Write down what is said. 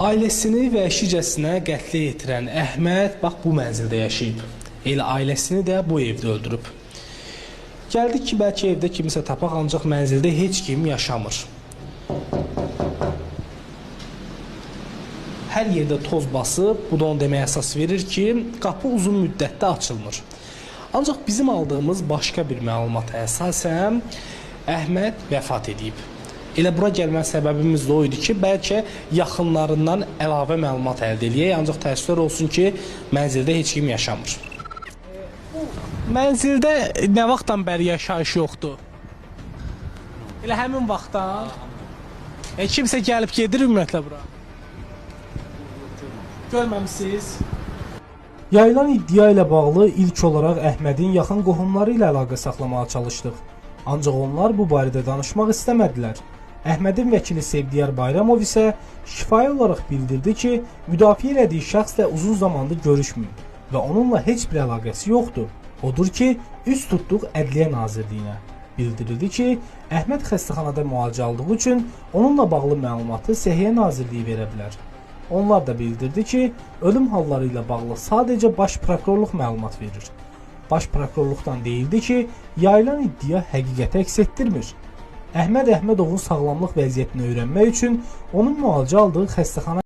Ailəsini vəhşicəsinə qətlə yetirən Əhməd bax bu mənzildə yaşayıb. Elə ailəsini də bu evdə öldürüb. Gəldik ki, bəlkə evdə kimisə tapaq, ancaq mənzildə heç kim yaşamır. Hər yerdə toz basıb, bu da onu deməyə əsas verir ki, qapı uzun müddətdə açılmır. Ancaq bizim aldığımız başqa bir məlumata əsasən Əhməd vəfat edib. Elə bura gəlmə səbəbimiz də o idi ki, bəlkə yaxınlarından əlavə məlumat əldə eləyək, ancaq təəssüflər olsun ki, mənzildə heç kim yaşamır. Mənzildə nə vaxtdan bəri yaşayış yoxdur? Elə həmin vaxtdan kimsə gəlib gedir ümumiyyətlə bura? Görməmisiniz? Yayılan iddia ilə bağlı ilk olaraq Əhmədin yaxın qohumları ilə əlaqə saxlamağa çalışdıq. Ancaq onlar bu barədə danışmaq istəmədilər. Əhmədin vəkili Sevdiyar Bayramov isə şifahi olaraq bildirdi ki, müdafiə elədiyi şəxslə uzun zamandır görüşməyib və onunla heç bir əlaqəsi yoxdur. Odur ki, üz tutduq Ədliyyə Nazirliyinə. Bildirildi ki, Əhməd xəstəxanada müalicə aldığı üçün onunla bağlı məlumatı Səhiyyə Nazirliyi verə bilər. Onlar da bildirdi ki, ölüm halları ilə bağlı sadəcə baş prokurorluq məlumat verir. Baş prokurorluqdan deyildi ki, yayılan iddia həqiqəti əks etdirmir. Əhməd Əhmədovun sağlamlıq vəziyyətini öyrənmək üçün onun müalicə aldığı xəstəxana